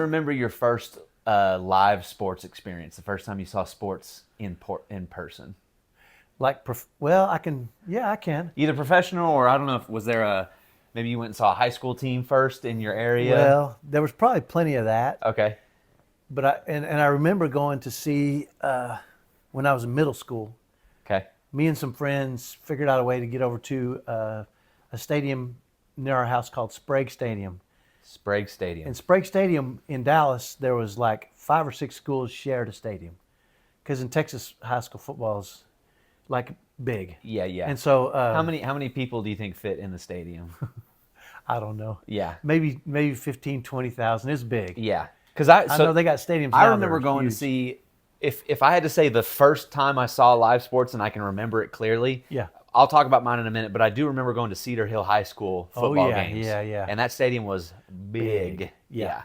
remember your first live sports experience? The first time you saw sports in person? Well, I can. Yeah, I can. Either professional or I don't know if was there maybe you went and saw a high school team first in your area? Well, there was probably plenty of that. Okay. But I remember going to see when I was in middle school. Okay. Me and some friends figured out a way to get over to a stadium near our house called Sprague Stadium. Sprague Stadium. In Sprague Stadium in Dallas, there was like 5 or 6 schools shared a stadium. Because in Texas, high school football is like big. Yeah, yeah. And so how many people do you think fit in the stadium? I don't know. Yeah. Maybe 15, 20,000. It's big. Yeah. Because I know they got stadiums now. I remember going huge. to see, if I had to say the first time I saw live sports and I can remember it clearly, Yeah. I'll talk about mine in a minute, but I do remember going to Cedar Hill High School football games. Yeah. And that stadium was big. Yeah.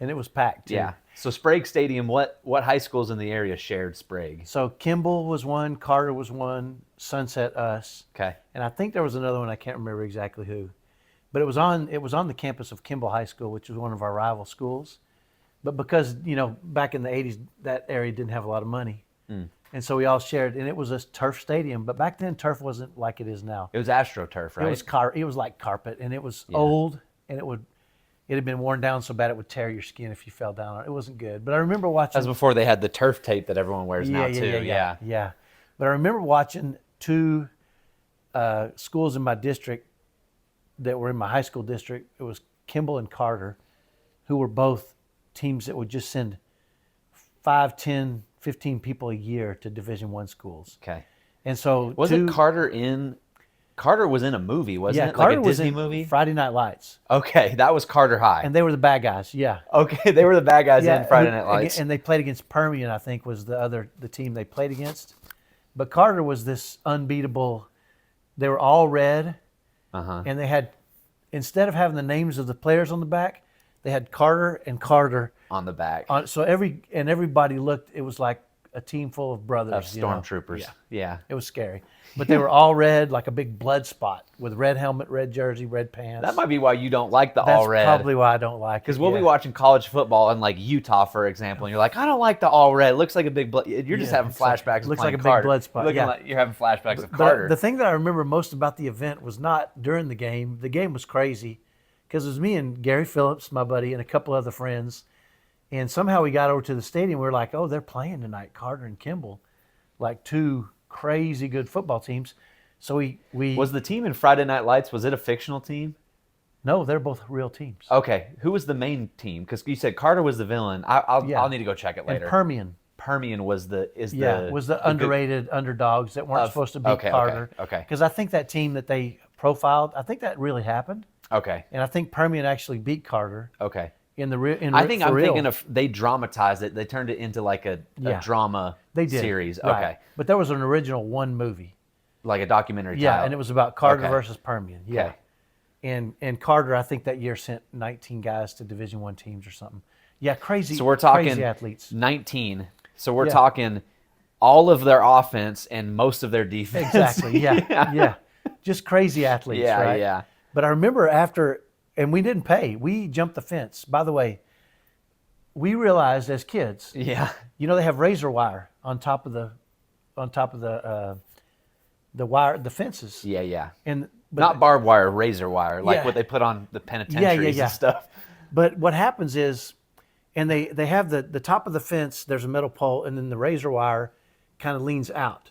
And it was packed too. Yeah. So Sprague Stadium, what high schools in the area shared Sprague? So Kimball was one, Carter was one, Sunset us. Okay. And I think there was another one, I can't remember exactly who. But it was on the campus of Kimball High School, which was one of our rival schools. But because, back in the 80s, that area didn't have a lot of money. And so we all shared, and it was a turf stadium. But back then, turf wasn't like it is now. It was AstroTurf, right? It was like carpet, and it was old, and it had been worn down so bad it would tear your skin if you fell down on it. It wasn't good. But I remember watching. That was before they had the turf tape that everyone wears now, too. Yeah. But I remember watching 2 schools in my district that were in my high school district. It was Kimball and Carter, who were both teams that would just send 5, 10, 15 people a year to Division I schools. Okay. And so Wasn't Carter in? Carter was in a movie, wasn't it? Carter like a was Disney in movie? Friday Night Lights. Okay, that was Carter High. And they were the bad guys, yeah. Okay, they were the bad guys in Friday Night Lights. And they played against Permian, I think, was the team they played against. But Carter was this unbeatable. They were all red, and they had, instead of having the names of the players on the back, they had Carter and Carter on the back. So everybody looked. It was like a team full of brothers, of stormtroopers. Yeah. It was scary. But they were all red, like a big blood spot, with red helmet, red jersey, red pants. That might be why you don't like the all red. That's probably why I don't like it. Because we'll be watching college football in like Utah, for example, and you're like, I don't like the all red. It looks like a big blood. You're just having flashbacks. Looks like a big blood spot. Like you're having flashbacks of Carter. The thing that I remember most about the event was not during the game. The game was crazy because it was me and Gary Phillips, my buddy, and a couple other friends. And somehow we got over to the stadium. We were like, oh, they're playing tonight, Carter and Kimball, like 2 crazy good football teams. So we was the team in Friday Night Lights, was it a fictional team? No, they're both real teams. Okay. Who was the main team? Because you said Carter was the villain. I'll need to go check it later. And Permian was the underrated underdogs that weren't supposed to beat Carter. Okay. Because I think that team that they profiled, I think that really happened. Okay. And I think Permian actually beat Carter. Okay. I'm thinking of they dramatized it. They turned it into like a drama series. Right. Okay. But there was an original one movie. Like a documentary. Yeah, and it was about Carter versus Permian. Yeah. Okay. And Carter, I think that year sent 19 guys to Division I teams or something. Yeah, crazy. So we're talking crazy athletes. 19. So we're talking all of their offense and most of their defense. Exactly. Yeah. Just crazy athletes. Right? Yeah. But I remember after, and we didn't pay. We jumped the fence. By the way, we realized as kids. Yeah. They have razor wire on top of the wire, the fences. Yeah. But not barbed wire, razor wire, like what they put on the penitentiaries and stuff. But what happens is, and they have the top of the fence, there's a metal pole, and then the razor wire kind of leans out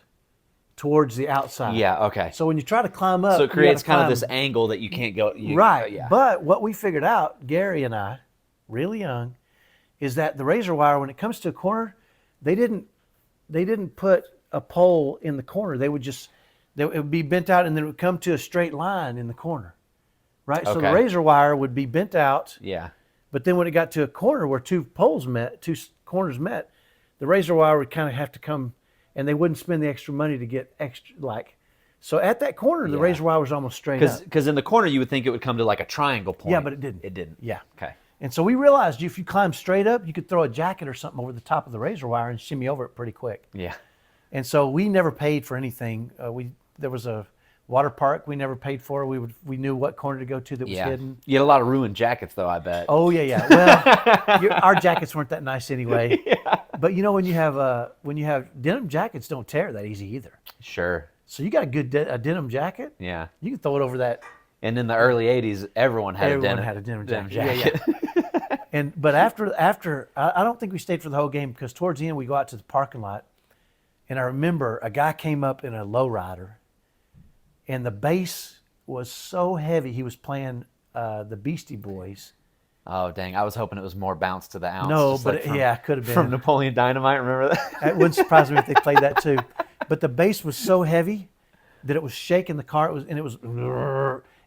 towards the outside. Yeah, okay. So when you try to climb up, so it creates kind of this angle that you can't go. Right. Yeah. But what we figured out, Gary and I, really young, is that the razor wire, when it comes to a corner, they didn't put a pole in the corner. It would be bent out, and then it would come to a straight line in the corner, right? So the razor wire would be bent out. Yeah. But then when it got to a corner where 2 corners met, the razor wire would kind of have to come, and they wouldn't spend the extra money to get extra, like. So at that corner, the razor wire was almost straight up. Because in the corner, you would think it would come to like a triangle point. Yeah, but it didn't. It didn't. Yeah. Okay. And so we realized if you climb straight up, you could throw a jacket or something over the top of the razor wire and shimmy over it pretty quick. Yeah. And so we never paid for anything. We Water park we never paid for. We knew what corner to go to that was hidden. You had a lot of ruined jackets, though, I bet. Oh yeah. Well, our jackets weren't that nice anyway. Yeah. But you know, when you have denim jackets, don't tear that easy either. Sure. So you got a good a denim jacket. Yeah. You can throw it over that. And in the early '80s, everyone had a denim jacket. Yeah. But after I don't think we stayed for the whole game, because towards the end we go out to the parking lot, and I remember a guy came up in a lowrider, and the bass was so heavy. He was playing the Beastie Boys. Oh dang! I was hoping it was more bounce to the ounce. No, but could have been from Napoleon Dynamite. Remember that? It wouldn't surprise me if they played that too. But the bass was so heavy that it was shaking the car. It was,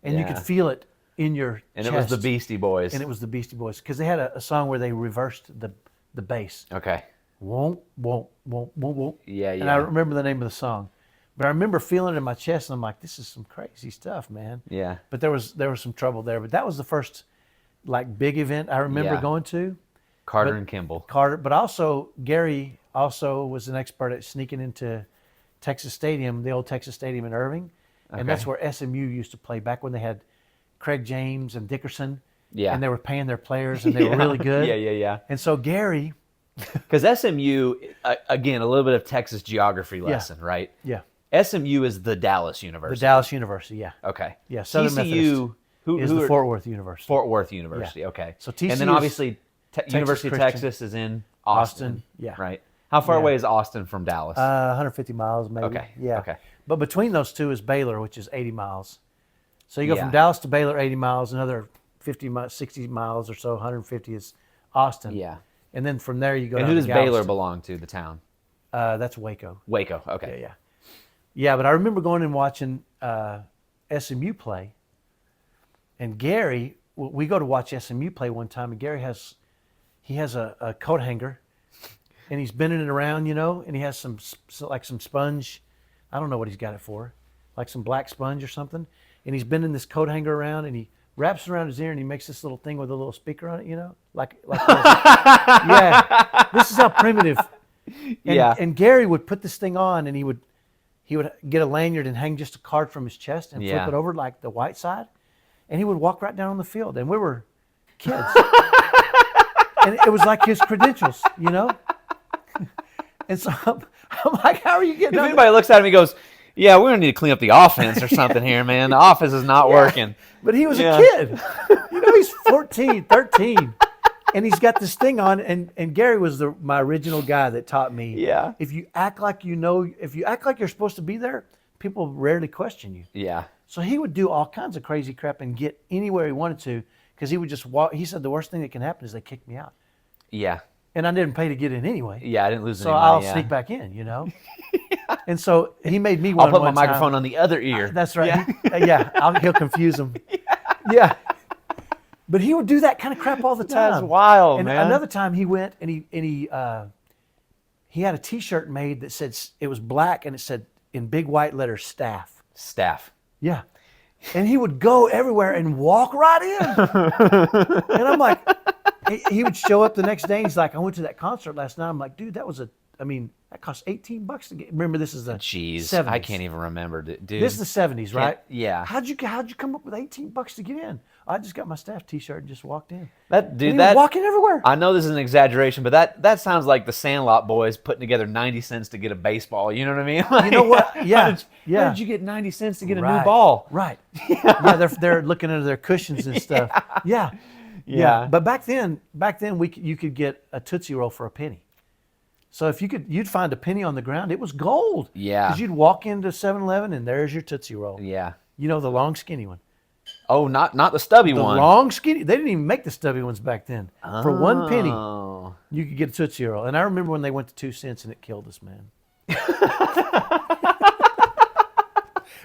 and you could feel it in your and chest. It was the Beastie Boys. And it was the Beastie Boys, because they had a song where they reversed the bass. Okay. Won't, won't, won't, won't, won't. Yeah. And I remember the name of the song, but I remember feeling it in my chest, and I'm like, this is some crazy stuff, man. Yeah. But there was some trouble there. But that was the first like big event I remember going to. Carter and Kimball. But also Gary also was an expert at sneaking into Texas Stadium, the old Texas Stadium in Irving, and that's where SMU used to play back when they had Craig James and Dickerson. Yeah. And they were paying their players, and they were really good. Yeah. And so Gary, because SMU, again, a little bit of Texas geography lesson, right? Yeah. SMU is the Dallas University. The Dallas University, yeah. Okay. Yeah. Southern TCU Methodist is the Fort Worth University. Fort Worth University. Okay. So TCU and then obviously University of Texas is in Austin. Yeah. Right. How far away is Austin from Dallas? 150 miles, maybe. Okay. Yeah. Okay. But between those two is Baylor, which is 80 miles. So you go from Dallas to Baylor, 80 miles, another 60 miles or so, 150 is Austin. Yeah. And then from there you go. And down who does to Baylor belong to? The town. That's Waco. Waco. Okay. Yeah. Yeah, but I remember going and watching SMU play, and Gary. We go to watch SMU play one time, and Gary has a coat hanger, and he's bending it around, and he has some sponge. I don't know what he's got it for, like some black sponge or something. And he's bending this coat hanger around, and he wraps it around his ear, and he makes this little thing with a little speaker on it, like yeah. This is how primitive. And Gary would put this thing on, and he would get a lanyard and hang just a card from his chest and flip it over like the white side, and he would walk right down on the field. And we were kids, and it was like his credentials, And so I'm like, how are you getting? If anybody looks at him, he goes, "Yeah, we're gonna need to clean up the offense or something here, man. The offense is not working." But he was a kid. He's 14, 13. And he's got this thing on, and Gary was my original guy that taught me. Yeah. If you act like you're supposed to be there, people rarely question you. Yeah. So he would do all kinds of crazy crap and get anywhere he wanted to, because he would just walk. He said the worst thing that can happen is they kick me out. Yeah. And I didn't pay to get in anay. Yeah, I didn't lose any money. So I'll sneak back in, Yeah. And so he made me one. I'll put my microphone on the other ear. That's right. Yeah. He'll confuse them. Yeah. But he would do that kind of crap all the time. That's wild, and man. Another time he went and he had a T-shirt made that said, it was black and it said in big white letters, staff. Staff. Yeah. And he would go everywhere and walk right in. And I'm like, he would show up the next day and he's like, I went to that concert last night. I'm like, dude, that cost $18 to get. Remember, this is the 70s. I can't even remember, dude. This is the 70s, right? Yeah. How'd you come up with $18 to get in? I just got my staff T-shirt and just walked in. Walking everywhere. I know this is an exaggeration, but that sounds like the Sandlot boys putting together 90 cents to get a baseball. You know what I mean? Like, you know what? Yeah. How did you get 90 cents to get a new ball? Right. Yeah. They're looking under their cushions and stuff. Yeah. But back then you could get a Tootsie Roll for a penny. So if you'd find a penny on the ground, it was gold. Yeah. Because you'd walk into 7-Eleven and there's your Tootsie Roll. Yeah. The long skinny one. Oh, not the stubby one. The long skinny. They didn't even make the stubby ones back then. Oh. For 1 penny, you could get a Tootsie Roll. And I remember when they went to 2 cents and it killed us, man.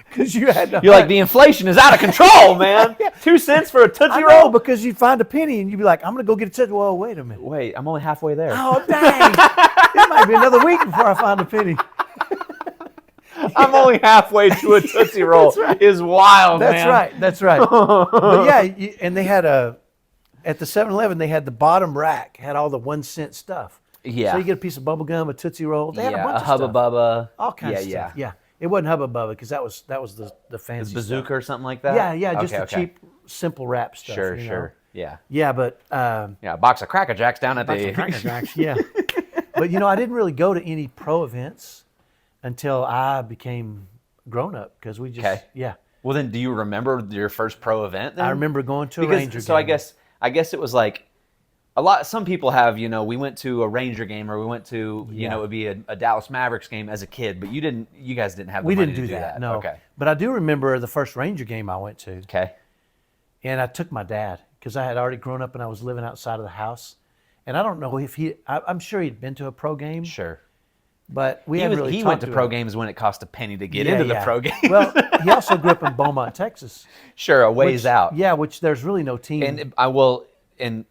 Because you're like, the inflation is out of control, man. 2 cents for a Tootsie Roll? Because you'd find a penny and you'd be like, I'm going to go get a Tootsie Roll. Well, wait a minute. Wait, I'm only halfway there. Oh, dang. It might be another week before I find a penny. I'm only halfway to a Tootsie Roll. Right. Is wild, man. That's right. But yeah, and they had at the 7-Eleven, they had the bottom rack, had all the 1 cent stuff. Yeah. So you get a piece of bubble gum, a Tootsie Roll. They had a bunch of Hubba stuff. Bubba. All kinds of stuff. Yeah. It wasn't Hubba Bubba because that was the fancy Is bazooka stuff. or something like that? Yeah, just Okay, the cheap, simple rap stuff. Sure, you know? sure. Yeah. Yeah, but Yeah, a box of Cracker Jacks down at the. Cracker Jacks, yeah. But I didn't really go to any pro events until I became grown up because we just Okay. yeah. Well, then, do you remember your first pro event? Then I remember going to a because Ranger so game. I guess it was like a lot. Some people have we went to a Ranger game or we went to it would be a Dallas Mavericks game as a kid, but you didn't. You guys didn't have. The We money didn't to do that. No. Okay. But I do remember the first Ranger game I went to, Okay. and I took my dad because I had already grown up and I was living outside of the house, and I don't know if I'm sure he'd been to a pro game. Sure. But we He hadn't was. really He talked went to pro him. games when it cost a penny to get Yeah, into the yeah. pro game. Well, he also grew up in Beaumont, Texas. Sure, a ways which- out. Yeah, which there's really no team. And I will, in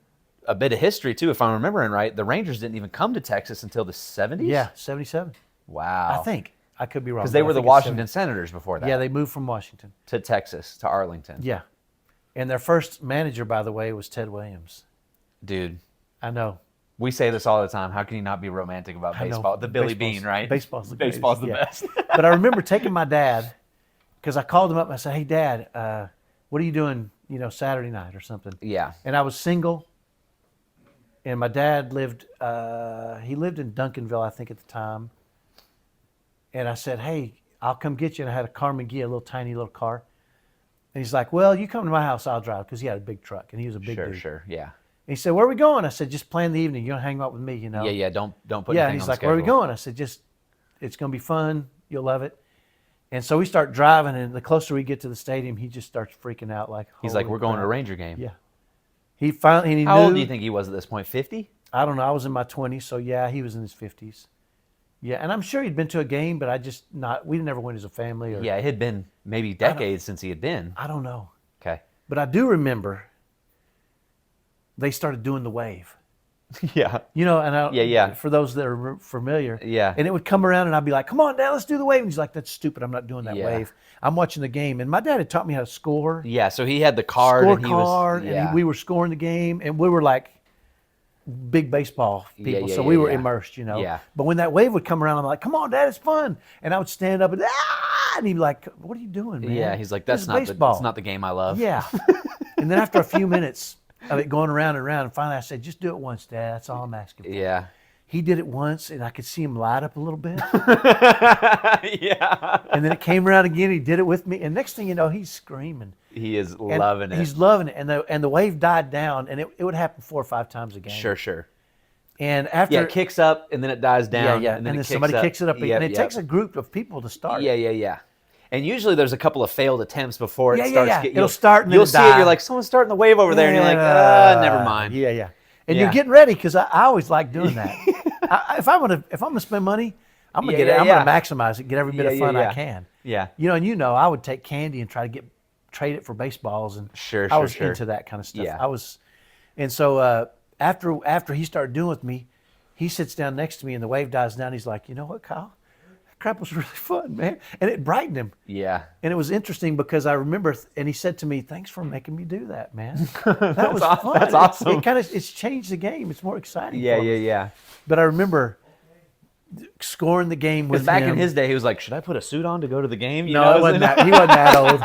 a bit of history too, if I'm remembering right, the Rangers didn't even come to Texas until the 70s? yeah, 77. Wow. I think. I could be wrong. Because they but I were the think it's Washington Senators before 70. that. Yeah, they moved from Washington. To Texas, to Arlington. Yeah. And their first manager, by the way, was Ted Williams. Dude, I know. we say this all the time. How can you not be romantic about I know. baseball? The Billy Baseball's- Bean, right? Baseball's the greatest, Baseball's the yeah. best. But I remember taking my dad because I called him up and I said, "Hey, Dad, what are you doing? Saturday night or something?" Yeah. And I was single, and my dad lived. He lived in Duncanville, I think, at the time. And I said, "Hey, I'll come get you." And I had a car McGee, a little tiny little car. And he's like, "Well, you come to my house, I'll drive," because he had a big truck and he was a big Sure, dude. sure. Yeah. And he said, "Where are we going?" I said, "Just plan the evening. You don't hang out with me, Yeah, yeah. Don't put Yeah, anything and he's on like, the "Where are we schedule. going?" I said, it's going to be fun. You'll love it." And so we start driving, and the closer we get to the stadium, he just starts freaking out like, He's like, "Holy we're going to a crap." Ranger game. Yeah. He finally, and he How knew, old do you think he was at this point? 50? I don't know. I was in my 20s, so yeah, he was in his 50s. Yeah, and I'm sure he'd been to a game, but we never went as a family. Or Yeah, it had been maybe decades since he had been. I don't know. Okay. But I do remember they started doing the wave. Yeah. And Yeah. for those that are familiar. Yeah. And it would come around and I'd be like, "Come on, Dad, let's do the wave." And he's like, "That's stupid. I'm not doing that Yeah. wave. I'm watching the game." And my dad had taught me how to score. Yeah, so he had the card. And he was, yeah. we were scoring the game, and we were like big baseball people, yeah, so we were yeah. immersed, Yeah. But when that wave would come around, I'm like, "Come on, Dad, it's fun," and I would stand up and he'd be like, "What are you doing, man?" Yeah, he's like, This that's is not baseball. that's not the game I love. Yeah. And then after a few minutes of it going around and around, and finally I said, "Just do it once, Dad. That's all I'm asking for." Yeah. He did it once, and I could see him light up a little bit. Yeah. And then it came around again. He did it with me, and next thing you know, he's screaming. He is And loving it. He's loving it, and the wave died down, and it would happen 4 or 5 times a game. Sure. And after Yeah, it kicks up and then it dies down. yeah, And then, somebody kicks it up, Yep, and it yep. takes a group of people to start. Yeah. And usually there's a couple of failed attempts before Yeah, it yeah, starts. yeah. Get, It'll you'll- start and then you'll it'll see it. die. You're like, someone's starting the wave over there, and you're like, never mind. Yeah. And Yeah. you're getting ready because I always like doing that. If I'm gonna spend money, I'm gonna Yeah, I'm yeah. gonna maximize it, get every bit of fun I can. Yeah. And I would take candy and try to trade it for baseballs, and Sure, I was sure. into that kind of stuff. Yeah. And so after he started doing with me, he sits down next to me and the wave dies down. He's like, "You know what, Kyle? That crap was really fun, man," and it brightened him. Yeah. And it was interesting because I remember, and he said to me, "Thanks for making me do that, man. That was fun. That's awesome. It's changed the game. It's more exciting." Yeah, for me." yeah. But I remember scoring the game with Because back him. in his day, he was like, should I put a suit on to go to the game? You No, know? it wasn't that. He wasn't that old.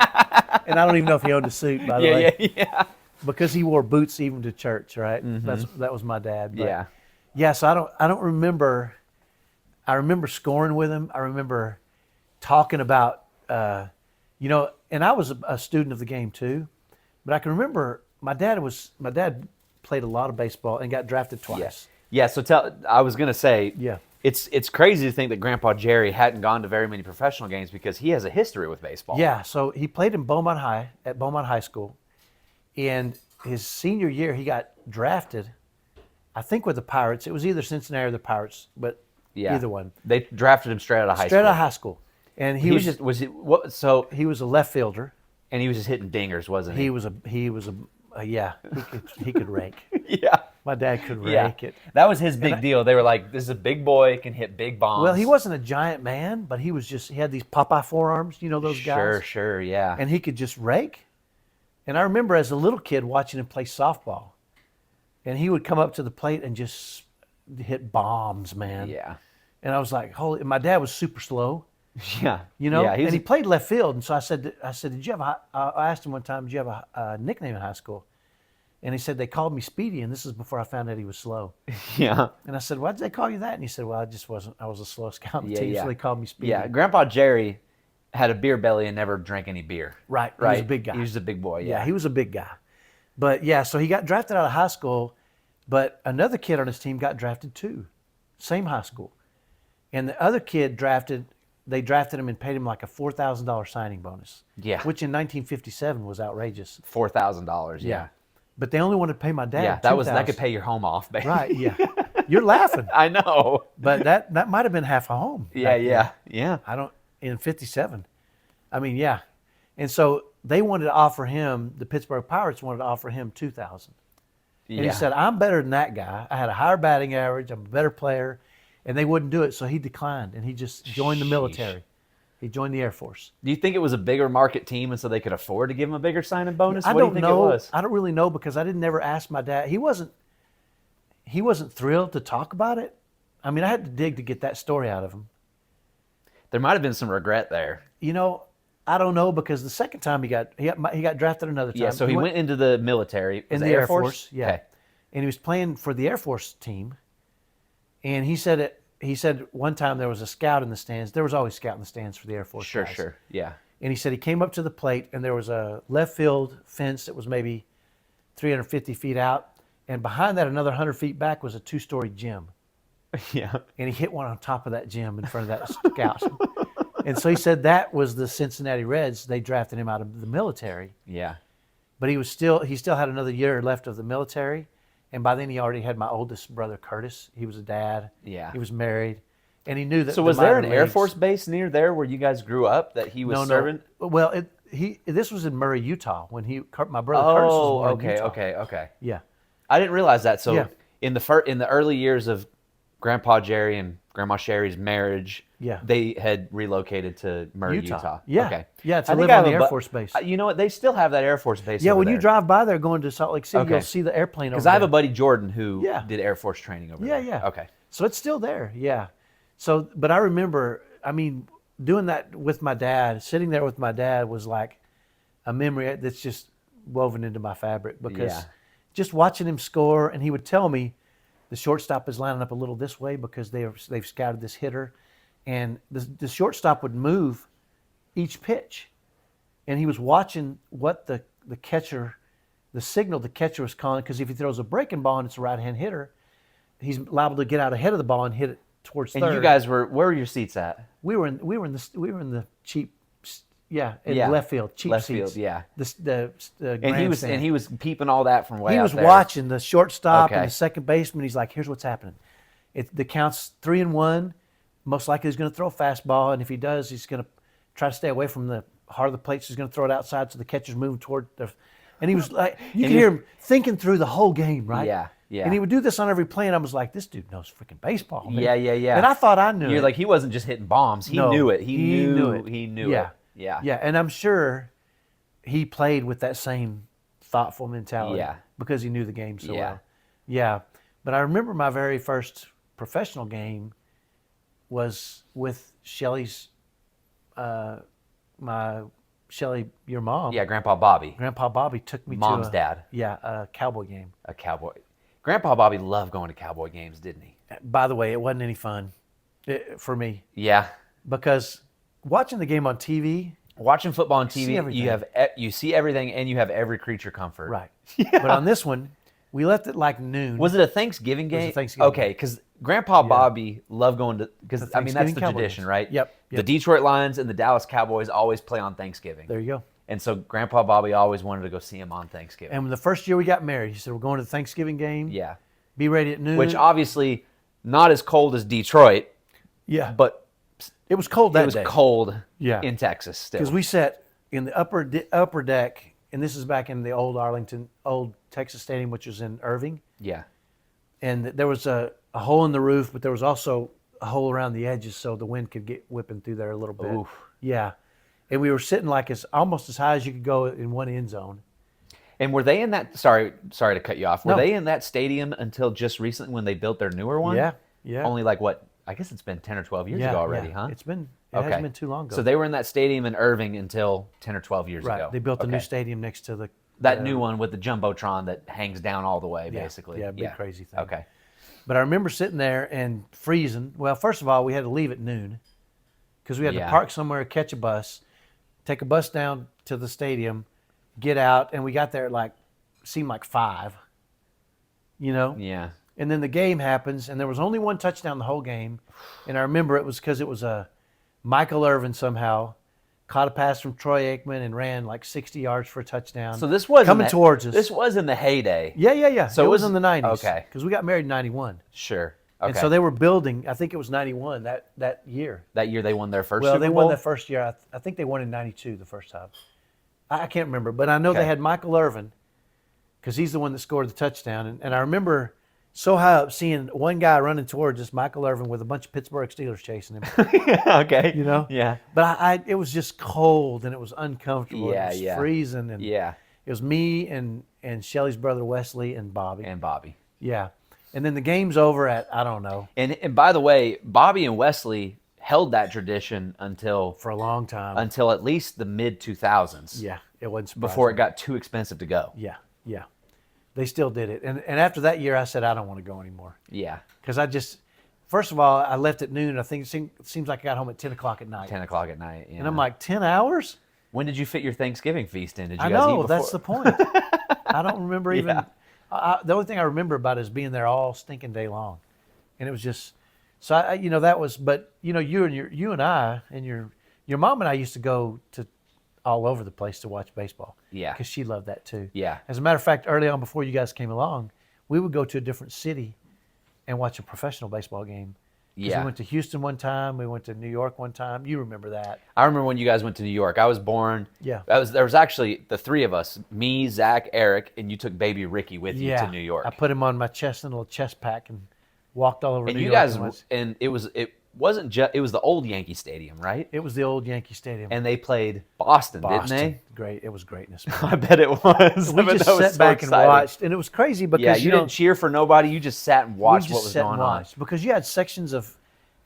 And I don't even know if he owned a suit, by the way. Yeah. Because he wore boots even to church, right? That was my dad. But Yeah. Yeah, so I don't remember. I remember scoring with him. I remember talking about, and I was a student of the game too. But I can remember my dad played a lot of baseball and got drafted twice. Yeah, so I was going to say, Yeah. it's crazy to think that Grandpa Jerry hadn't gone to very many professional games because he has a history with baseball. Yeah, so he played in Beaumont High School. And his senior year, he got drafted, I think with the Pirates. It was either Cincinnati or the Pirates, but Yeah. either one. They drafted him straight out of high Straight school. out of high school. And he was he was a left fielder. And he was just hitting dingers, wasn't he? He was he could rake. Yeah. My dad could Yeah. rake it. That was his big deal. They were like, this is a big boy, can hit big bombs. Well, he wasn't a giant man, but he had these Popeye forearms, those guys? Sure, yeah. And he could just rake. And I remember as a little kid watching him play softball. And he would come up to the plate and just hit bombs, man. Yeah. And I was like, holy, my dad was super slow. Yeah. You know, Yeah, and he played left field. And so I said, did you have I asked him one time, did you have a nickname in high school? And he said, they called me Speedy. And this is before I found out he was slow. yeah. And I said, why did they call you that? And he said, well, I was a slow scout on the team, so they called me Speedy. Yeah, Grandpa Jerry had a beer belly and never drank any beer. Right. He was a big guy. He was a big boy, yeah. He was a big guy. But yeah, so he got drafted out of high school, but another kid on his team got drafted too. Same high school. And the other kid they drafted him and paid him like a $4,000 signing bonus. Yeah. Which in 1957 was outrageous. $4,000, yeah. But they only wanted to pay my dad. Yeah, that could pay your home off, baby. Right, yeah. You're laughing. I know. But that might have been half a home. Yeah. In 57. I mean, yeah. And so they wanted to offer him, the Pittsburgh Pirates wanted to offer him $2,000. And he said, I'm better than that guy. I had a higher batting average. I'm a better player. And they wouldn't do it. So he declined and he just joined the military. He joined the Air Force. Do you think it was a bigger market team and so they could afford to give him a bigger signing bonus? I What don't do you think know. it was? I don't really know because I didn't ever ask my dad. He wasn't thrilled to talk about it. I mean, I had to dig to get that story out of him. There might have been some regret there. You know, I don't know because the second time he got drafted another time. Yeah, so he went into the military. In the Air Force. Yeah. Okay. And he was playing for the Air Force team. And he said one time there was a scout in the stands. There was always a scout in the stands for the Air Force. Sure, guys. sure. Yeah. And he said he came up to the plate and there was a left field fence that was maybe 350 feet out. And behind that, another 100 feet back was a 2-story gym. Yeah. And he hit one on top of that gym in front of that scout. And so he said that was the Cincinnati Reds. They drafted him out of the military. Yeah. But he still had another year left of the military. And by then he already had my oldest brother, Curtis. He was a dad. Yeah. He was married. And he knew that. So was there an Air Force base near there where you guys grew up that he was serving? No. Well, this was in Murray, Utah when my brother Curtis was born in Utah. Okay. Yeah. I didn't realize that. So Yeah. in the early years of Grandpa Jerry and Grandma Sherry's marriage, Yeah. they had relocated to Murray, Utah. Yeah. Okay. Yeah, to live on the Air Force base. You know what? They still have that Air Force base. Yeah, over when there. you drive by there going to Salt Lake City, Okay. you'll see the airplane over there. Because I have a buddy, Jordan, who Yeah. did Air Force training over there. Yeah. Okay. So it's still there, yeah. So, but I remember, doing that with my dad, sitting there with my dad was like a memory that's just woven into my fabric because Yeah. just watching him score, and he would tell me the shortstop is lining up a little this way because they've scouted this hitter, and the shortstop would move each pitch, and he was watching what the catcher, the signal the catcher was calling, because if he throws a breaking ball and it's a right-hand hitter, he's liable to get out ahead of the ball and hit it towards third. And you guys where were your seats at? We were in the cheap, in Yeah. left field, cheap Left seats. field, yeah. The And he was peeping all that from way he out was there. watching the shortstop Okay. and the second baseman. He's like, here's what's happening. The count's 3-1. Most likely he's going to throw a fastball, and if he does, he's going to try to stay away from the heart of the plate. So he's going to throw it outside, so the catcher's moving toward the. And he was like, you could hear him thinking through the whole game, right? Yeah. And he would do this on every play, and I was like, this dude knows freaking baseball. Man. Yeah. And I thought I knew it. You're like, he wasn't just hitting bombs. He knew it. He knew it. He knew it. Yeah. Yeah, and I'm sure he played with that same thoughtful mentality. Yeah. Because he knew the game so Yeah. well. Yeah. But I remember my very first professional game was with Shelly's, Shelly, your mom. Yeah, Grandpa Bobby. Grandpa Bobby took me Mom's to dad. Yeah, a Cowboy game. A Cowboy. Grandpa Bobby loved going to Cowboy games, didn't he? By the way, it wasn't any fun for me Yeah. because watching the game on TV. Watching football on See TV, everything. you see everything, and you have every creature comfort. Right. Yeah. But on this one, we left it like noon. Was it a Thanksgiving game? It was a Thanksgiving Okay, because Grandpa Bobby loved going to, because The that's the Thanksgiving Cowboy tradition, games. right? Yep. The Detroit Lions and the Dallas Cowboys always play on Thanksgiving. There you go. And so Grandpa Bobby always wanted to go see him on Thanksgiving. And the first year we got married, he said, we're going to the Thanksgiving game. Yeah. Be ready at noon. Which obviously not as cold as Detroit, yeah. but it was cold that it was day. cold Yeah. in Texas still. Because we sat in the upper deck, and this is back in the old Texas Stadium, which was in Irving. Yeah. And there was a hole in the roof, but there was also a hole around the edges so the wind could get whipping through there a little bit. Oof. Yeah. And we were sitting like almost as high as you could go in one end zone. And were they in that, sorry to cut you off, were No. they in that stadium until just recently when they built their newer one? Yeah. Yeah. Only like what, I guess it's been 10 or 12 years ago already, huh? It hasn't been too long ago. So they were in that stadium in Irving until 10 or 12 years ago. They built a new stadium next to that new one with the Jumbotron that hangs down all the way, basically. Yeah, big crazy thing. Okay. But I remember sitting there and freezing. Well, first of all, we had to leave at noon because we had to park somewhere, catch a bus, take a bus down to the stadium, get out, and we got there at seemed like 5, Yeah. And then the game happens, and there was only one touchdown the whole game. And I remember it was because it was Michael Irvin somehow caught a pass from Troy Aikman and ran like 60 yards for a touchdown. So this was coming towards us. This was in the heyday. Yeah. So it was in the 90s. Okay. Because we got married in 91. Sure. Okay. And so they were building, I think it was 91 that year. That year they won their first Well, Super they Bowl? won that first year. I think they won in 92 the first time. I can't remember, but I know they had Michael Irvin because he's the one that scored the touchdown. And I remember so high up seeing one guy running towards us, Michael Irvin, with a bunch of Pittsburgh Steelers chasing him. Okay. Yeah. But it was just cold and it was uncomfortable. Yeah, it was freezing. And it was me and Shelly's brother Wesley and Bobby. And Bobby. Yeah. And then the game's over at, I don't know. And by the way, Bobby and Wesley held that tradition for a long time. Until at least the mid-2000s. Yeah, it wasn't surprising. Before it got too expensive to go. Yeah. They still did it. And after that year, I said, I don't want to go anymore. Yeah. Because first of all, I left at noon. I think it seems like I got home at 10 o'clock at night. 10 o'clock at night, yeah. And I'm like, 10 hours? When did you fit your Thanksgiving feast in? Did you I guys eat know, before? that's the point. I don't remember even. The only thing I remember about it is being there all stinking day long. And it was just, so that was, but you and I and your mom and I used to go to all over the place to watch baseball. Yeah. Because she loved that too. Yeah. As a matter of fact, early on before you guys came along, we would go to a different city and watch a professional baseball game. Yeah. We went to Houston one time. We went to New York one time. You remember that. I remember when you guys went to New York. I was born. Yeah. There was actually the 3 of us, me, Zach, Eric, and you took baby Ricky with you to New York. I put him on my chest in a little chest pack and walked all over and New you York. Guys, and it wasn't just, it was the old Yankee Stadium, right? It was the old Yankee Stadium. And they played Boston, didn't they? Great. It was greatness. I bet it was. We just sat back and watched, and it was crazy because you didn't cheer for nobody. You just sat and watched what was going on. Because you had sections of,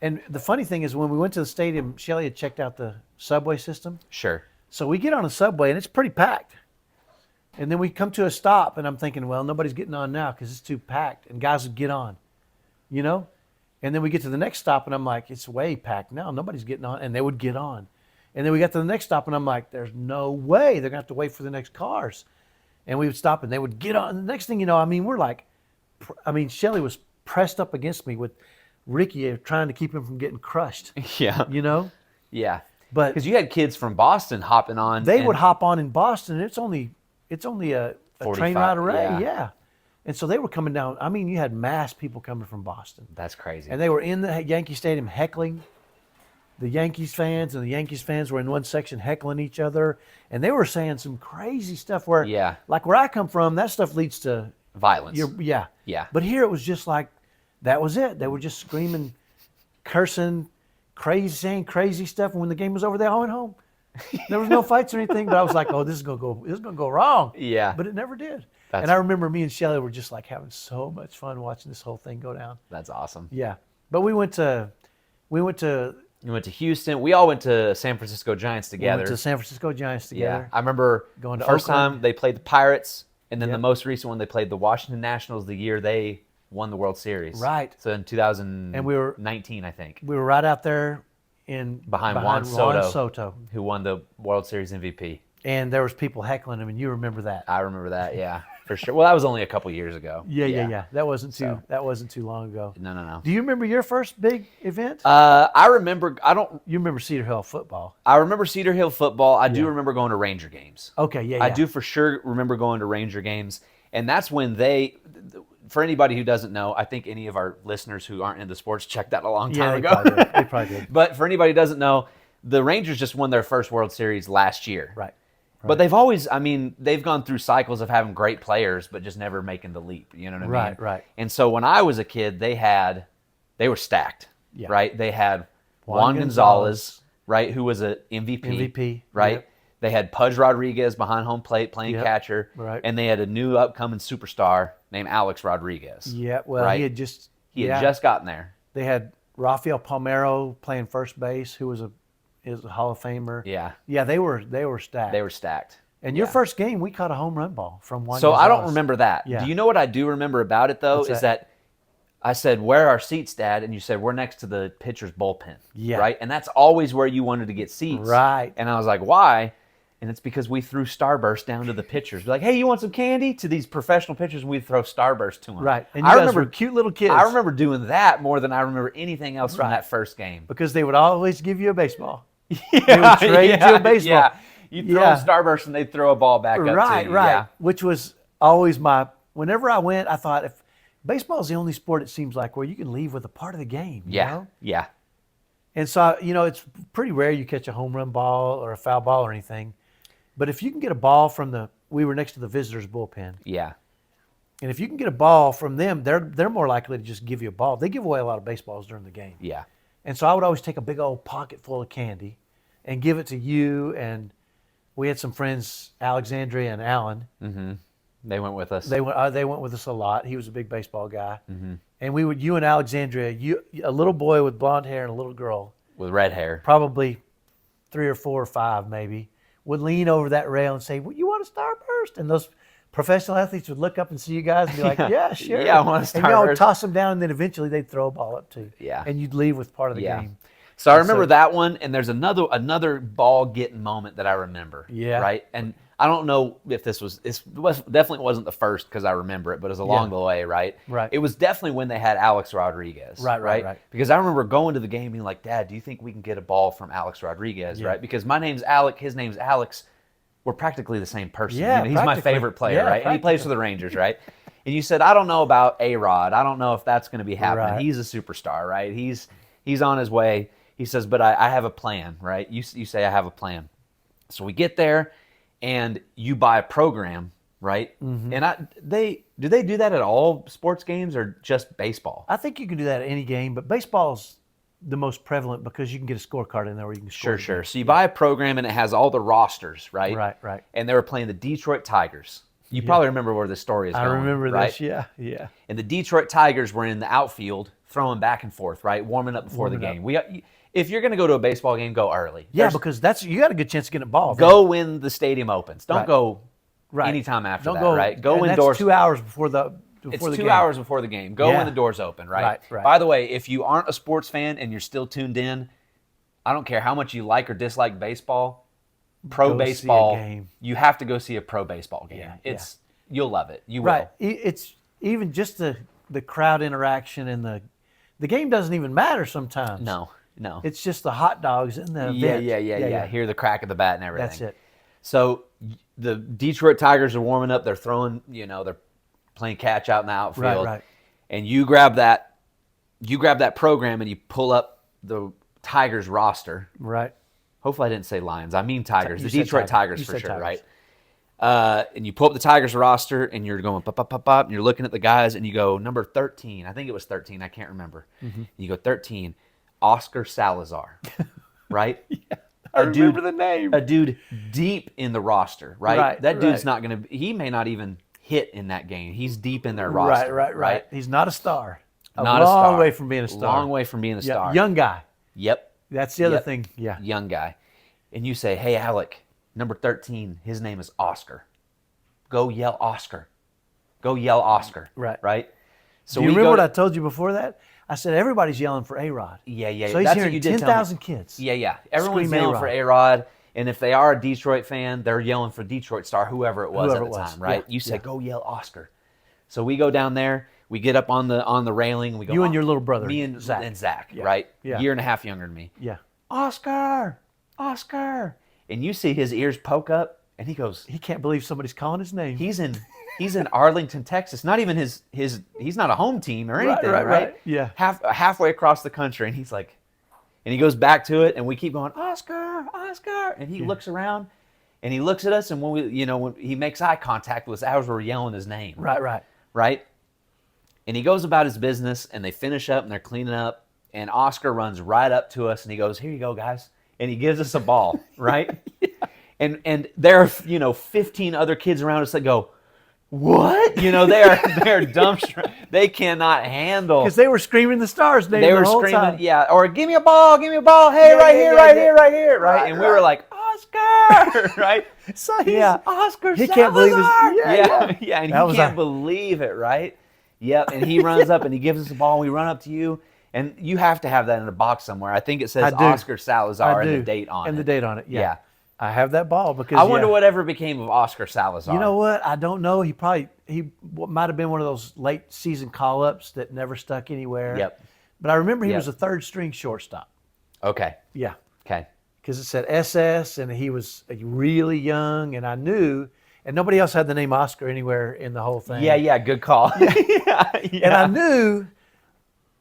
and the funny thing is when we went to the stadium, Shelly had checked out the subway system. Sure. So we get on a subway and it's pretty packed. And then we come to a stop and I'm thinking, well, nobody's getting on now because it's too packed, and guys would get on, And then we get to the next stop and I'm like, it's way packed now. Nobody's getting on. And they would get on. And then we got to the next stop and I'm like, there's no way. They're going to have to wait for the next cars. And we would stop and they would get on. And the next thing you know, Shelly was pressed up against me with Ricky trying to keep him from getting crushed. Yeah. Yeah. But because you had kids from Boston hopping on. They would hop on in Boston. It's only a train ride away. Yeah. And so they were coming down. You had mass people coming from Boston. That's crazy. And they were in the Yankee Stadium heckling the Yankees fans, and the Yankees fans were in one section heckling each other. And they were saying some crazy stuff where, like where I come from, that stuff leads to violence. Yeah. But here it was just like, that was it. They were just screaming, cursing, saying crazy stuff. And when the game was over, they all went home. There was no fights or anything, but I was like, oh, this is gonna go wrong. Yeah. But it never did. And I remember me and Shelly were just like having so much fun watching this whole thing go down. That's awesome. Yeah. But we went to You went to Houston. We all went to San Francisco Giants together. We went to San Francisco Giants together. Yeah. I remember going the to first Oakland. time they played the Pirates, and then the most recent one they played the Washington Nationals the year they won the World Series. Right. So in 2019, I think. We were right out there behind Juan Soto, who won the World Series MVP. And there was people heckling him, and you remember that. I remember that, yeah, for sure. Well, that was only a couple years ago. Yeah. That wasn't too long ago. No. Do you remember your first big event? I remember. You remember Cedar Hill football? I remember Cedar Hill football. I do remember going to Ranger games. Okay, yeah. I do for sure remember going to Ranger games, and that's when for anybody who doesn't know, I think any of our listeners who aren't into sports checked that a long time ago. They probably did. But for anybody who doesn't know, the Rangers just won their first World Series last year. Right. But they've always, they've gone through cycles of having great players, but just never making the leap. You know what I mean? Right. And so when I was a kid, they were stacked. Yeah. Right. They had Juan Gonzalez, right, who was an MVP. Right. Yep. They had Pudge Rodriguez behind home plate playing catcher. Right. And they had a new upcoming superstar named Alex Rodriguez. Yeah. Well, right? he had just gotten there. They had Rafael Palmeiro playing first base, who is a Hall of Famer. Yeah. Yeah, they were stacked. They were stacked. And your first game, we caught a home run ball from one. So I don't remember that. Yeah. Do you know what I do remember about it, though? Is that I said, where are our seats, Dad? And you said, we're next to the pitcher's bullpen. Yeah. Right? And that's always where you wanted to get seats. Right. And I was like, why? And it's because we threw Starbursts down to the pitchers. We're like, hey, you want some candy? To these professional pitchers, and we'd throw Starbursts to them. Right. And you guys were cute little kids. I remember doing that more than I remember anything else from that first game. Because they would always give you a baseball. Yeah, they would trade you a baseball. Yeah. You'd throw a Starburst and they'd throw a ball back up to you. Right. Yeah. Which was always whenever I went, I thought, if baseball is the only sport, it seems like, where you can leave with a part of the game. You know? Yeah. And so, it's pretty rare you catch a home run ball or a foul ball or anything. But if you can get a ball we were next to the visitors' bullpen. Yeah. And if you can get a ball from them, they're more likely to just give you a ball. They give away a lot of baseballs during the game. Yeah. And so I would always take a big old pocket full of candy and give it to you. And we had some friends, Alexandria and Alan. Mm-hmm. They went with us. They went with us a lot. He was a big baseball guy. Mm-hmm. And you and Alexandria, a little boy with blonde hair and a little girl. With red hair. Probably 3 or 4 or 5 maybe. Would lean over that rail and say, well, you want a Starburst? And those professional athletes would look up and see you guys and be like, yeah, sure. Yeah, I want a Starburst. And y'all would toss them down, and then eventually they'd throw a ball up too. Yeah. And you'd leave with part of the game. So I remember that one, and there's another ball-getting moment that I remember. Yeah. Right? And I don't know if this definitely wasn't the first because I remember it, but it was along the way, right? Right. It was definitely when they had Alex Rodriguez. Right. Because I remember going to the game being like, Dad, do you think we can get a ball from Alex Rodriguez, right? Because my name's Alec, his name's Alex. We're practically the same person. Yeah, he's my favorite player, right? And he plays for the Rangers, right? And you said, I don't know about A-Rod. I don't know if that's going to be happening. Right. He's a superstar, right? He's on his way. He says, but I have a plan, right? You say I have a plan. So we get there, and you buy a program, right? Mm-hmm. And do they do that at all sports games or just baseball? I think you can do that at any game, but baseball's the most prevalent because you can get a scorecard in there where you can score. Sure. So you buy a program, and it has all the rosters, right? Right. And they were playing the Detroit Tigers. You probably remember where this story is going. I remember right? this, yeah. And the Detroit Tigers were in the outfield throwing back and forth, right? Warming up before the game. If you're going to go to a baseball game, go early. Yeah, because you got a good chance of getting a ball. Go when the stadium opens. Don't go anytime after that, right? Go indoors. That's 2 hours before the It's 2 hours before the game. Go when the doors open, right? Right. By the way, if you aren't a sports fan and you're still tuned in, I don't care how much you like or dislike baseball, baseball, you have to go see a pro baseball game. You'll love it. You will. Right. It's even just the crowd interaction and the game doesn't even matter sometimes. No. It's just the hot dogs and the event. Yeah. Hear the crack of the bat and everything. That's it. So the Detroit Tigers are warming up. They're throwing, they're playing catch out in the outfield. Right. And you grab that program and you pull up the Tigers roster. Right. Hopefully I didn't say Lions. I mean Tigers. The Detroit Tigers for sure, Tigers. right? And you pull up the Tigers roster and you're going pop, pop, pop, pop, and you're looking at the guys and you go number 13. I think it was 13. I can't remember. Mm-hmm. You go 13, Oscar Salazar, right? I remember the name. A dude deep in the roster, right? That dude's not going to – he may not even hit in that game. He's deep in their roster. Right. He's not a star. Not a star. Long way from being a star. Long way from being a star. Young guy. Yep. That's the other thing. Yeah. Young guy. And you say, hey, Alec, number 13, his name is Oscar. Go yell Oscar. Go yell Oscar. Right? So do you remember what I told you before that? I said everybody's yelling for A-Rod. Yeah. So he's hearing 10,000 kids. Yeah. Everyone's yelling for A-Rod. And if they are a Detroit fan, they're yelling for Detroit star, whoever it was at the time, right? You say, go yell Oscar. So we go down there. We get up on the railing. And we go. You and your little brother. Me and Zach, right? Yeah. Year and a half younger than me. Yeah. Oscar. And you see his ears poke up, and he goes. He can't believe somebody's calling his name. He's in Arlington, Texas. Not even his. He's not a home team or anything, right? Yeah. Halfway across the country, and he's like, and he goes back to it, and we keep going, Oscar, and he looks around, and he looks at us, and when he makes eye contact with us, as we're yelling his name, right, and he goes about his business, and they finish up, and they're cleaning up, and Oscar runs right up to us, and he goes, here you go, guys, and he gives us a ball, right, and there are 15 other kids around us that go, what? They're dumbstruck. They cannot handle. Because they were screaming the Stars name. They were the whole screaming, time. yeah, or give me a ball, right here, right here, right? And we were like, Oscar, right? So he's Oscar he Salazar. can't believe his, and That he was can't believe it, right? Yep, and he runs up and he gives us the ball, and we run up to you, and you have to have that in a box somewhere. I think it says Oscar Salazar and the date on it. And the date on it, yeah. I have that ball because I wonder whatever became of Oscar Salazar. You know what? I don't know. He might have been one of those late season call-ups that never stuck anywhere. Yep. But I remember he was a third string shortstop. Okay. Yeah. Okay. Because it said SS, and he was really young, and I knew, and nobody else had the name Oscar anywhere in the whole thing. Yeah, good call. And I knew,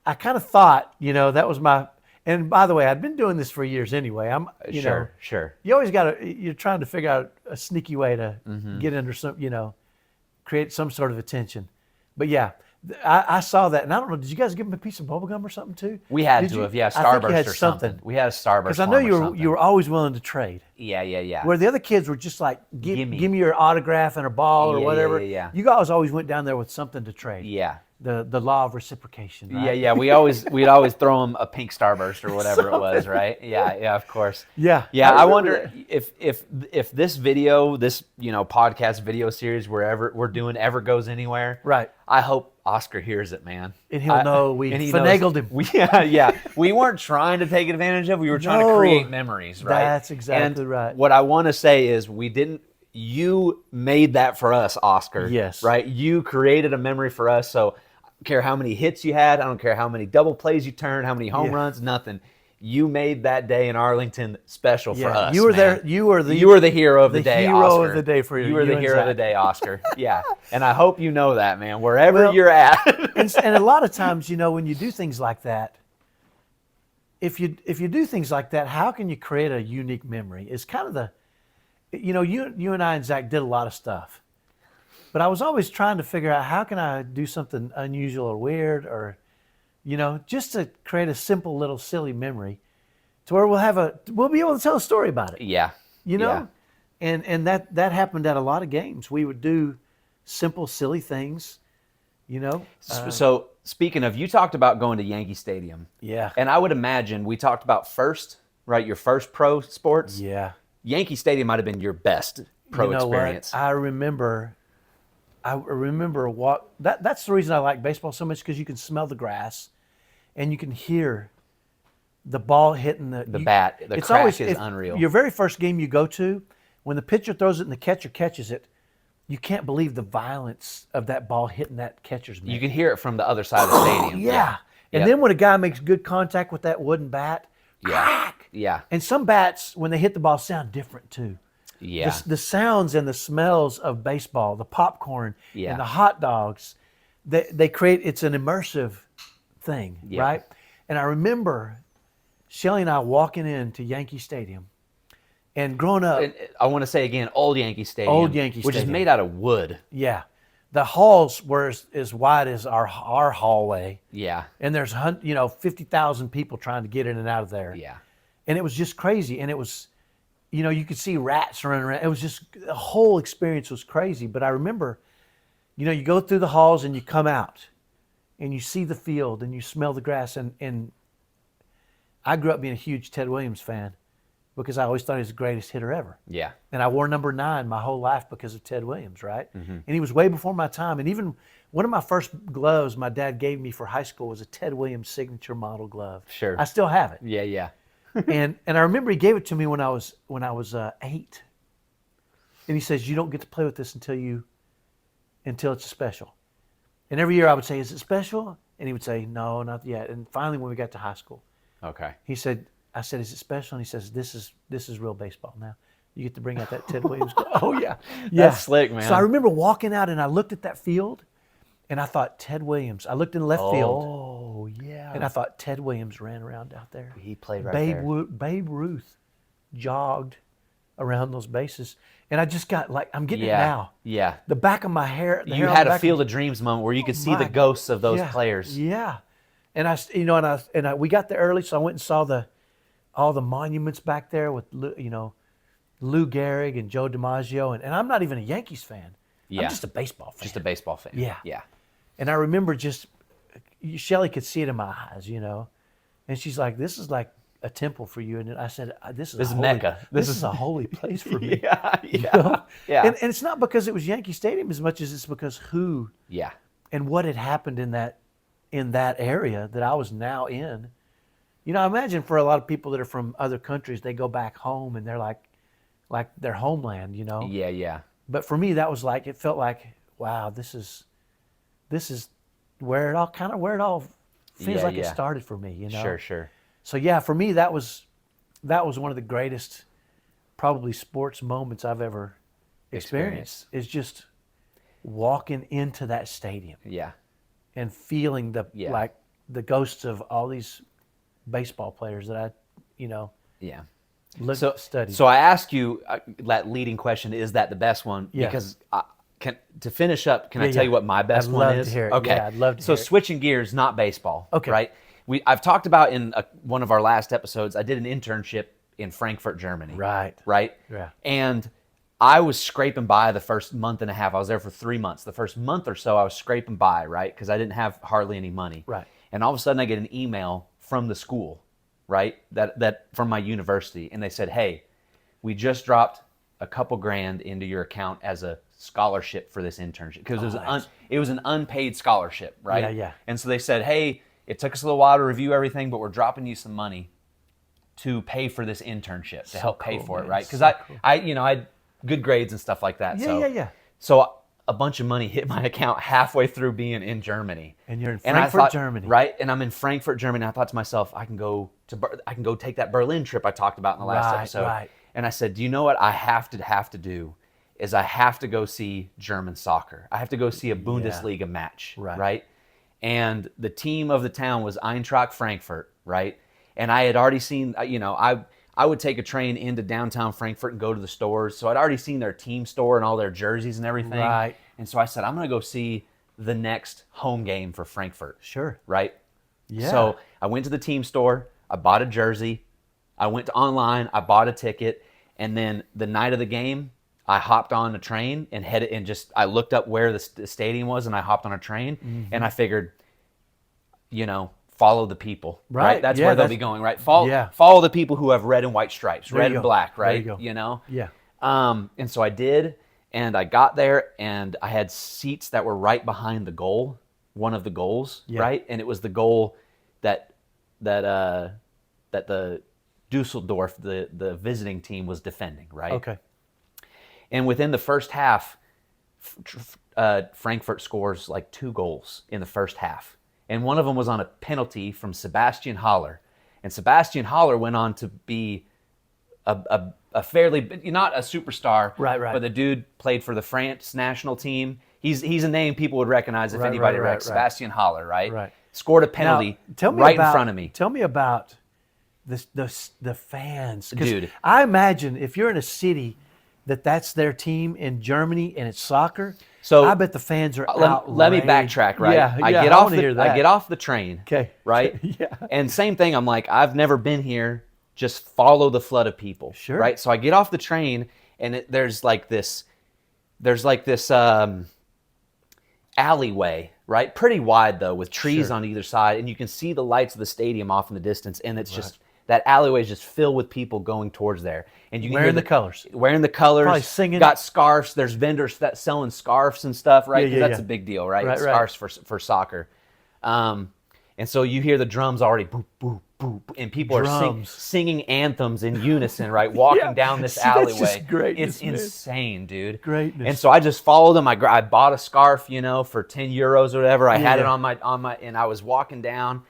I kind of thought, that was my. And by the way, I'd been doing this for years anyway. Sure. You always you're trying to figure out a sneaky way to get under some, create some sort of attention. But yeah, I saw that, and I don't know. Did you guys give him a piece of bubble gum or something too? We had to have, Starbursts or something. We had a Starburst. Because I know you were always willing to trade. Yeah. Where the other kids were just like, give me your autograph and a ball or whatever. Yeah. You guys always went down there with something to trade. Yeah. The law of reciprocation. Right? Yeah. We'd always throw them a pink Starburst or whatever it was, right? Yeah. Of course. Yeah. I wonder if this video, this podcast video series we're doing ever goes anywhere. Right. I hope Oscar hears it, man. And he'll know we finagled him. We weren't trying to take advantage of. We were trying to create memories, right? That's exactly right. What I want to say is you made that for us, Oscar. Yes. Right? You created a memory for us. So I don't care how many hits you had. I don't care how many double plays you turned, how many home runs, nothing. You made that day in Arlington special for us. You were there. You were the hero of the day, hero Oscar. of the day for you. You were the hero of the day, Oscar. Yeah. And I hope you know that, man, wherever you're at. and a lot of times, when you do things like that, if you do things like that, how can you create a unique memory? It's kind of the, you and I and Zach did a lot of stuff. But I was always trying to figure out how can I do something unusual or weird or, just to create a simple little silly memory to where we'll be able to tell a story about it. Yeah. And that happened at a lot of games. We would do simple, silly things, So speaking of, you talked about going to Yankee Stadium. Yeah. And I would imagine we talked about your first pro sports. Yeah. Yankee Stadium might have been your best pro experience. What? I remember that's the reason I like baseball so much, because you can smell the grass and you can hear the ball hitting the bat. The crack is unreal. Your very first game you go to, when the pitcher throws it and the catcher catches it, you can't believe the violence of that ball hitting that catcher's mitt. You can hear it from the other side of the stadium. Yeah. And then when a guy makes good contact with that wooden bat, crack. Yeah. And some bats, when they hit the ball, sound different too. Yeah. The sounds and the smells of baseball, the popcorn and the hot dogs, they create, it's an immersive thing, right? And I remember Shelly and I walking into Yankee Stadium, and growing up. And I want to say again, old Yankee Stadium. Which is made out of wood. Yeah. The halls were as wide as our hallway. Yeah. And there's 50,000 people trying to get in and out of there. Yeah. And it was just crazy. And it was, you could see rats running around. It was just, the whole experience was crazy. But I remember, you go through the halls and you come out and you see the field and you smell the grass. And I grew up being a huge Ted Williams fan because I always thought he was the greatest hitter ever. Yeah. And I wore number 9 my whole life because of Ted Williams, right? Mm-hmm. And he was way before my time. And even one of my first gloves my dad gave me for high school was a Ted Williams signature model glove. Sure. I still have it. Yeah. and I remember he gave it to me when I was 8. And he says, you don't get to play with this until it's special. And every year I would say, is it special? And he would say, no, not yet. And finally, when we got to high school, I said, is it special? And he says, this is real baseball now. You get to bring out that Ted Williams. Oh, yeah. That's slick, man. So I remember walking out and I looked at that field and I thought, Ted Williams. I looked in left field. Oh, yeah. And I thought, Ted Williams ran around out there. He played right there. Babe Ruth jogged around those bases. And I just got I'm getting it now. Yeah. The back of my hair. You had a Field of Dreams moment where you could see the ghosts of those players. Yeah. And we got there early, so I went and saw all the monuments back there with Lou Gehrig and Joe DiMaggio, and I'm not even a Yankees fan, Yeah. I'm just a baseball fan. Just a baseball fan. Yeah. Yeah. And I remember Shelly could see it in my eyes, and she's like, "This is like a temple for you." And I said, "This is Mecca. This is a holy place for me." Yeah. Yeah. And it's not because it was Yankee Stadium as much as it's because who Yeah. and what had happened in that area that I was now in. I imagine for a lot of people that are from other countries, they go back home and they're like their homeland, Yeah. Yeah. But for me, that was it felt like, wow, this is where it all feels like it started for me, Sure. So yeah, for me, that was one of the greatest, probably sports moments I've ever experienced. Is just walking into that stadium. Yeah. And feeling the ghosts of all these baseball players that I, Yeah. studied. So I asked you that leading question, is that the best one? Yeah. Because to finish up, can I tell you what my best one is? I'd love to hear it. Okay. Yeah, I'd love to hear it. So switching gears, not baseball. Okay. Right? I've talked about in one of our last episodes, I did an internship in Frankfurt, Germany. Right. Yeah. And I was scraping by the first month and a half. I was there for 3 months. The first month or so, I was scraping by, right? Because I didn't have hardly any money. Right. And all of a sudden, I get an email from the school, right? That from my university, and they said, "Hey, we just dropped a couple grand into your account as a scholarship for this internship," because it was an unpaid scholarship, right? Yeah. And so they said, "Hey, it took us a little while to review everything, but we're dropping you some money to pay for this internship to help pay for it, right?" Because I had good grades and stuff like that. Yeah. So a bunch of money hit my account halfway through being in Germany. And you're in Frankfurt, Germany, right? And I'm in Frankfurt, Germany. And I thought to myself, I can go take that Berlin trip I talked about in the last episode. Right. And I said, do you know what I have to do? Is I have to go see German soccer. I have to go see a Bundesliga match, right? And the team of the town was Eintracht Frankfurt, right? And I had already seen, I would take a train into downtown Frankfurt and go to the stores. So I'd already seen their team store and all their jerseys and everything. Right. And so I said, I'm going to go see the next home game for Frankfurt. Sure. Right? Yeah. So I went to the team store. I bought a jersey. I went online. I bought a ticket. And then the night of the game, I hopped on a train and headed I looked up where the stadium was and I hopped on a train. Mm-hmm. And I figured, follow the people, right? That's where they'll be going, right? Follow the people who have red and white stripes, red and black, right? There you go. Yeah. And so I did, and I got there, and I had seats that were right behind the goal, one of the goals, right? And it was the goal that the Dusseldorf, the visiting team, was defending, right? Okay. And within the first half, Frankfurt scores like 2 goals in the first half. And one of them was on a penalty from Sebastian Haller. And Sebastian Haller went on to be a fairly, not a superstar, right. But the dude played for the France national team. He's a name people would recognize if anybody recognized Sebastian Haller, right? Right. Scored a penalty in front of me. Tell me about the fans. Dude. I imagine if you're in a city that's their team in Germany and it's soccer, so I bet the fans are outraged. Let me backtrack, right? Yeah, I get off the train, okay, right? Yeah. And same thing, I'm like, I've never been here. Just follow the flood of people, sure, right? So I get off the train, and there's like this alleyway, right? Pretty wide though, with trees on either side, and you can see the lights of the stadium off in the distance, and it's just that alleyway is just filled with people going towards there. And you can wearing the colors. Probably singing. Got scarves. There's vendors that selling scarves and stuff, right? Because that's a big deal, right? Scarves for soccer. And so you hear the drums already, boop, boop, boop, and people are singing anthems in unison, right? Walking down this alleyway. That's just greatness, it's insane, dude. Greatness. And so I just followed them. I bought a scarf, for 10 euros or whatever. I had it on my, and I was walking down.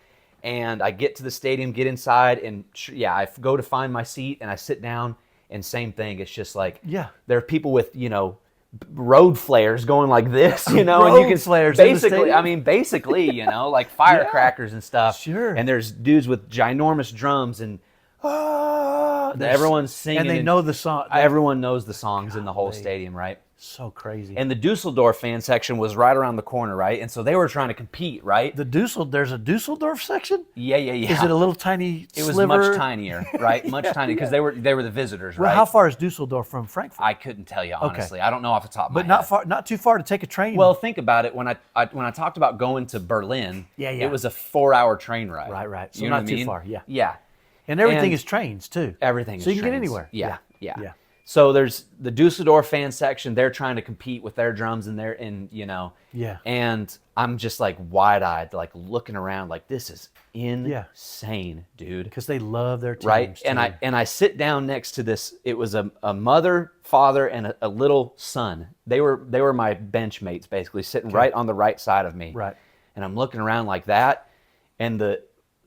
And I get to the stadium, get inside, and I go to find my seat, and I sit down, and same thing. It's just like, there are people with, road flares going like this, and you can flares basically, like firecrackers and stuff. Sure. And there's dudes with ginormous drums, and everyone's singing. And they know the song. Everyone knows the songs in the whole stadium, right? So crazy. And the Dusseldorf fan section was right around the corner, right? And so they were trying to compete, right? There's a Dusseldorf section? Yeah. Is it a little tiny It was sliver? much tinier, right? Much tinier because they were the visitors, Well, right? how far is Dusseldorf from Frankfurt? I couldn't tell you honestly. I don't know off the top of my But head. not too far to take a train. Well, think about it. When I talked about going to Berlin, it was a 4-hour train ride. Right. So You know not what I too mean? far. Yeah. Yeah. And everything And is trains too. Everything. So is you can get trains. anywhere. Yeah. So there's the Dusseldorf fan section. They're trying to compete with their drums and Yeah. And I'm just like wide-eyed, like looking around, like this is insane, dude. Because they love their teams. Right. Too. And I sit down next to this. It was a mother, father, and a little son. They were my bench mates, basically sitting right on the right side of me. Right. And I'm looking around like that, and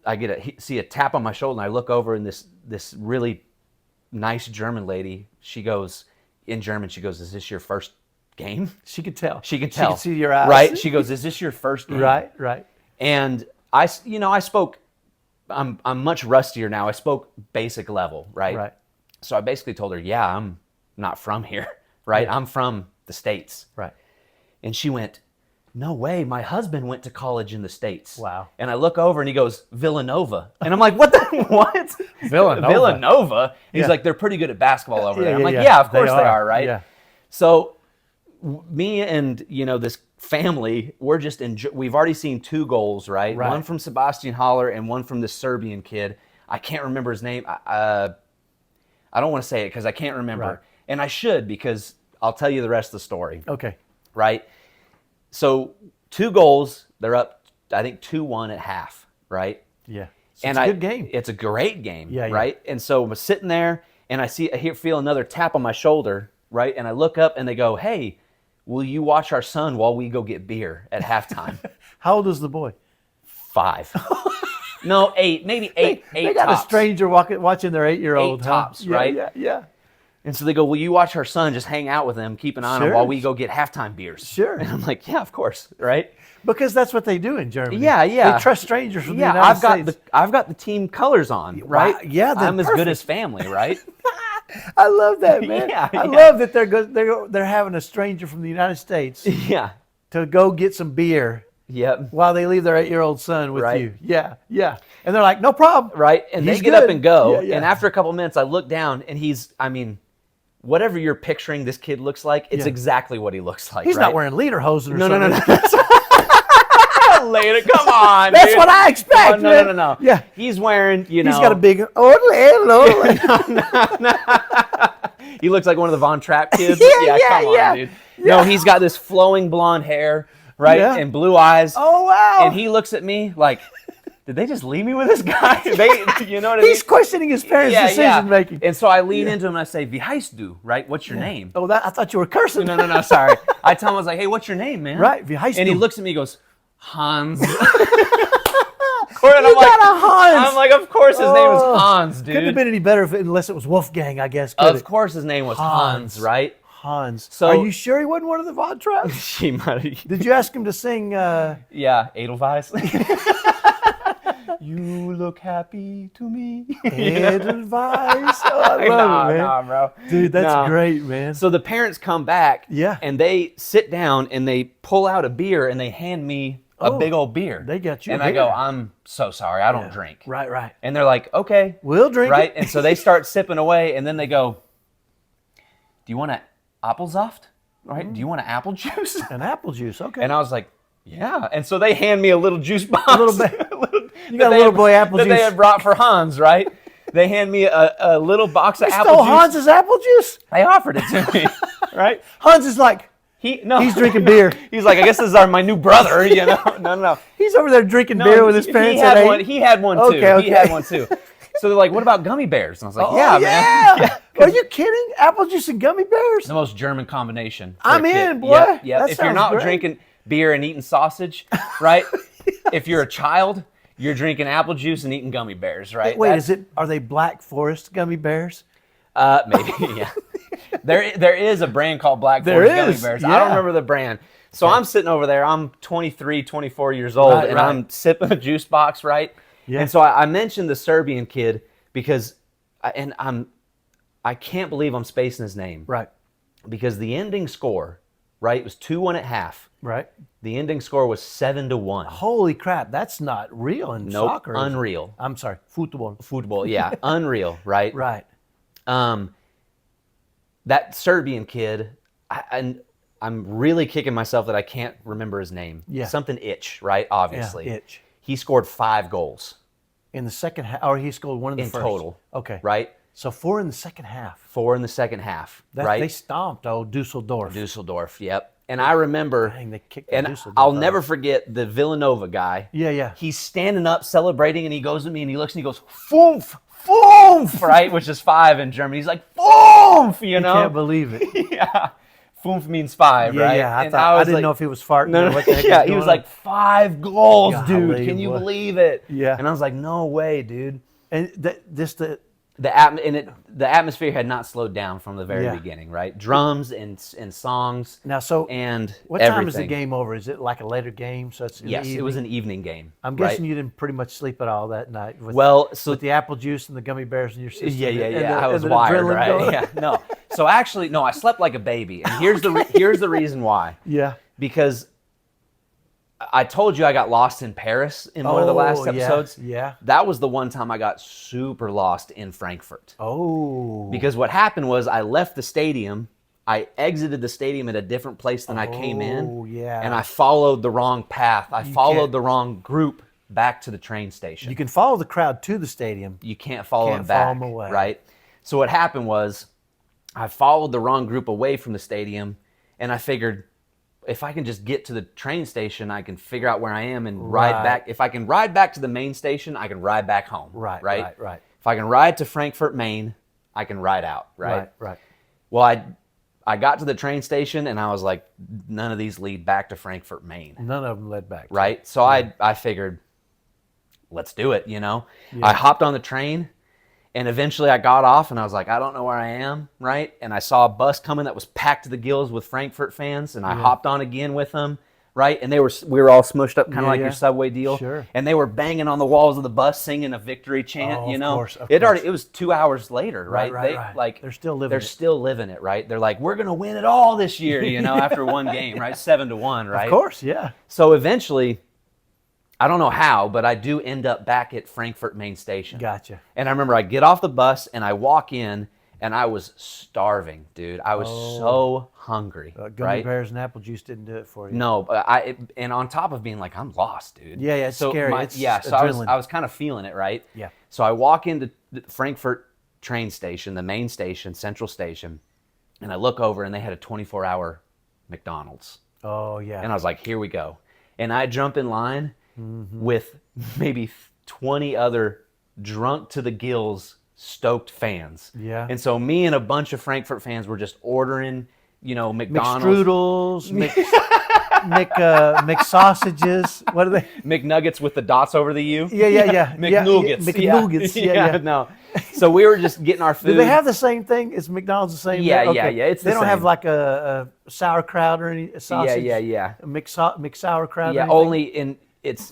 I see a tap on my shoulder, and I look over, and this really nice German lady, she goes, in German, she goes, "Is this your first game?" She could tell. She could tell. She could see your eyes. Right? She goes, "Is this your first game?" Right. And I spoke, I'm much rustier now. I spoke basic level, right? Right. So I basically told her, "Yeah, I'm not from here, right? Yeah. I'm from the States." Right. And she went, "No way, my husband went to college in the States." Wow. And I look over and he goes, "Villanova." And I'm like, "What the, what? Villanova. He's Yeah. like, "They're pretty good at basketball over there." I'm like, yeah. "Yeah, of course they are, right?" Yeah. So me and, this family, we've already seen 2 goals, right? Right. One from Sebastian Haller and one from this Serbian kid. I can't remember his name. I don't want to say it because I can't remember. Right. And I should, because I'll tell you the rest of the story. Okay. Right? So 2 goals, they're up, I think 2-1 at half, right? Yeah. So it's a good game. It's a great game, Yeah. right? And so I'm sitting there, and I feel another tap on my shoulder, right? And I look up, and they go, "Hey, will you watch our son while we go get beer at halftime?" How old is the boy? 5. No, 8, maybe 8. They got tops. a stranger watching their 8-year-old. 8 tops, Yeah, right? Yeah. And so they go, "Will you watch our son? Just hang out with him, keep an eye on him Sure. while we go get halftime beers." Sure. And I'm like, "Yeah, of course," right? Because that's what they do in Germany. Yeah. They trust strangers from the Yeah, United States. I've got the team colors on, right? Wow, yeah, then I'm as good perfect. as family, right? I love that, man. Yeah, I yeah. love that they're having a stranger from the United States Yeah. to go get some beer Yep. while they leave their 8-year-old son with Right. you. Yeah. And they're like, "No problem." Right? And He's they get up good. and go. Yeah. And after a couple minutes, I look down, and whatever you're picturing this kid looks like, it's Yeah. exactly what he looks like. He's right? not wearing lederhosen or No. something. Later, come on. That's dude. what I expect. man. No. Yeah. He's wearing, He's got a big, hello. He looks like one of the Von Trapp kids. Yeah, Come on, dude. No, he's got this flowing blonde hair, right? Yeah. And blue eyes. Oh, wow. And he looks at me like, did they just leave me with this guy? You know what I mean? He's questioning his parents' decision making. And so I lean into him and I say, "Wie heißt du?" Right? What's your name? Oh, I thought you were cursing. No, sorry. I tell him, I was like, "Hey, what's your name, man?" Right, wie heißt And he du? looks at me and goes, "Hans." You got a Hans. I'm like, of course his name is Oh, Hans, dude. Couldn't have been any better unless it was Wolfgang, I guess. could Of it? course his name was Hans, right? Hans. So- Are you sure he wasn't one of the Von Trapps? She might have. Did you ask him to sing? Yeah, Edelweiss. You look happy to me. Edelweiss. Oh, I love it, man. Nah, bro. Dude, that's No. great, man. So the parents come back, Yeah. and they sit down and they pull out a beer and they hand me a Oh, big old beer. they got you a And I go, beer. "I'm so sorry, I don't drink." Right. And they're like, "Okay, We'll drink right?" it. And so they start sipping away, and then they go, "Do you want an Apfelsaft? Right? Do you want an apple juice?" An apple juice, okay. And I was like, "Yeah." And so they hand me a little juice box. A little bit. You got a little boy apple that juice. they had brought for Hans, right? They hand me a little box of They apple stole juice. Hans's apple juice? They offered it to me, right? Hans is like, He's drinking beer. He's like, "I guess this is my new brother," you know? No. he's over there drinking No, beer with his parents He at had 8. one. He had one too. Okay. He had one too. So they're like, "What about gummy bears?" And I was like, Oh, "Yeah, man." yeah. Are you kidding? Apple juice and gummy bears? The most German combination. for I'm a kid. in, boy. Yep. That If you're sounds not great. drinking beer and eating sausage, right? If you're a child, you're drinking apple juice and eating gummy bears, right? Wait, are they Black Forest gummy bears? Maybe, yeah. There is a brand called Black There Forest Gummy is, Bears. yeah. I don't remember the brand. So I'm sitting over there. I'm 23, 24 years old, Right, and right. I'm sipping a juice box, right? Yeah. And so I mentioned the Serbian kid because, I can't believe I'm spacing his name. Right. because the ending score, right, it was 2-1 at half. Right. The ending score was 7-1. Holy crap, that's not real in Nope, soccer. unreal. I'm sorry, football. Football, yeah, unreal, right? Right. That Serbian kid, I'm really kicking myself that I can't remember his name. Yeah. Something Itch, right? Obviously. Yeah, Itch. He scored 5 goals. In the second half, or he scored one in the in first. total. Okay. Right? So 4 in the second half. 4 in the second half, right? They stomped old Dusseldorf. Dusseldorf, yep. And I remember, Dang, they kicked and Dusseldorf I'll out. never forget the Villanova guy. Yeah. He's standing up, celebrating, and he goes at me and he looks and he goes, "Foomph, foomph," right? Which is 5 in German. He's like, "Foomph," you know? I can't believe it. Yeah. Foomph means 5, right? Yeah, And I didn't know if he was farting. No, or what the heck yeah, was he was going like, 5 goals, Golly, dude. Can you what? believe it? Yeah. And I was like, no way, dude. on. And The atmosphere had not slowed down from the very beginning, right? Drums and songs. now, so and what time is the everything. game over? Is it like a later game? So it's in Yes, the it was evening? an evening game. I'm right? guessing you didn't pretty much sleep at all that night. With, So with the apple juice and the gummy bears in your system. yeah. I was and the wired, adrenaline right? going. Yeah, no. So actually, no, I slept like a baby, and here's the reason why. Yeah. Because I told you I got lost in Paris in one of the last episodes. Yeah. That was the one time I got super lost in Frankfurt. Oh. Because what happened was I left the stadium. I exited the stadium at a different place than I came in. Oh, yeah. And I followed the wrong path. I followed can't- the wrong group back to the train station. You can follow the crowd to the stadium. You can't follow them Can't back, follow 'em away. right? So what happened was I followed the wrong group away from the stadium, and I figured if I can just get to the train station, I can figure out where I am and ride Right. back. If I can ride back to the main station, I can ride back home. Right. If I can ride to Frankfurt, Maine, I can ride out. Right. Right. Well, I got to the train station and I was like, none of these lead back to Frankfurt, Maine. None of them led back. Right. So I figured, let's do it. I hopped on the train. And eventually I got off and I was like, I don't know where I am, right? And I saw a bus coming that was packed to the gills with Frankfurt fans, and I hopped on again with them, right? And we were all smushed up, kind of like your subway deal. Sure. And they were banging on the walls of the bus, singing a victory chant. Oh, of course, of it course. was 2 hours later, right? Right. Like They're still living They're it. still living it, right? They're like, we're gonna win it all this year, after one game, right? 7-1, right? Of course, yeah. So eventually, I don't know how, but I do end up back at Frankfurt Main Station. Gotcha. And I remember I get off the bus and I walk in and I was starving, dude. I was so hungry, Gummy right? bears and apple juice didn't do it for you. No, but and on top of being like, I'm lost, dude. Yeah, it's scary. It's so adrenaline. I was kind of feeling it, right? Yeah. So I walk into the Frankfurt train station, the main station, Central Station, and I look over and they had a 24-hour McDonald's. Oh, yeah. And I was like, here we go. And I jump in line with maybe 20 other drunk to the gills, stoked fans. Yeah. And so me and a bunch of Frankfurt fans were just ordering, McDonald's. McStrudels, McSausages. What are they? McNuggets with the dots over the U. Yeah. McNuggets. McNuggets. Yeah. No. So we were just getting our food. Do they have the same thing? Is McDonald's the same? Yeah, Okay. yeah. It's they the don't have same. like a sauerkraut or any sausage. Yeah. A McSauerkraut. Yeah, or anything? only in it's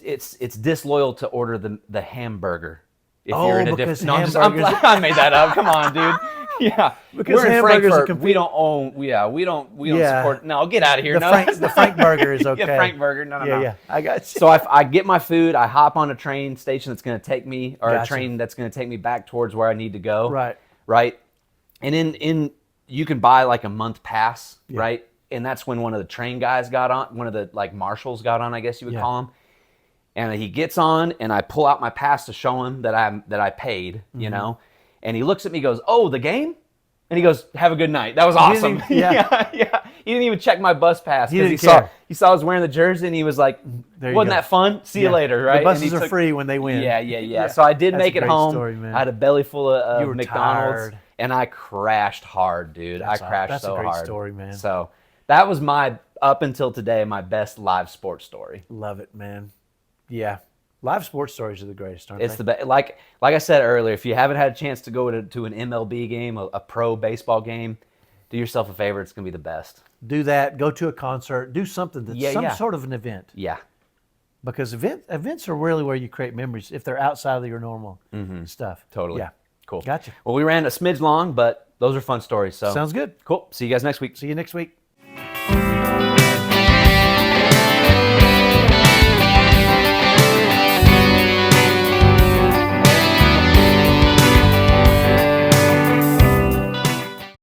disloyal to order the hamburger. If you're in a because different, hamburgers- I made that up. Come on, dude. Yeah, Because we're in hamburgers are Frankfurt. We don't own. Yeah, we don't Yeah. support. No, get out of here. The Frank burger is okay. Yeah, Frank burger. No. Yeah. I got you. So I get my food. I hop on a train station that's going to take me, or Gotcha. a train that's going to take me back towards where I need to go. Right. And in you can buy like a month pass, right? And that's when one of the train guys got on, one of the like marshals got on, I guess you would call him. And he gets on, and I pull out my pass to show him that I paid, And he looks at me, goes, "Oh, the game?" And he goes, "Have a good night. That was awesome." Yeah. Yeah. He didn't even check my bus pass He because didn't care. he saw I was wearing the jersey, and he was like, There you "Wasn't go. that fun? See you later." Right? The buses And he are free when they win. Yeah. So I did That's make a it great home. story, man. I had a belly full of You were McDonald's, tired. and I crashed hard, dude. That's That's so a great hard. story, man. So that was up until today, my best live sports story. Love it, man. Yeah. Live sports stories are the greatest, aren't It's they? the best. Like I said earlier, if you haven't had a chance to go to an MLB game, a pro baseball game, do yourself a favor. It's gonna be the best. Do that. Go to a concert. Do something that's some sort of an event. Yeah. Because events are really where you create memories if they're outside of your normal stuff. Totally. Yeah. Cool. Gotcha. Well, we ran a smidge long, but those are fun stories. So Sounds good. cool. See you guys next week. See you next week.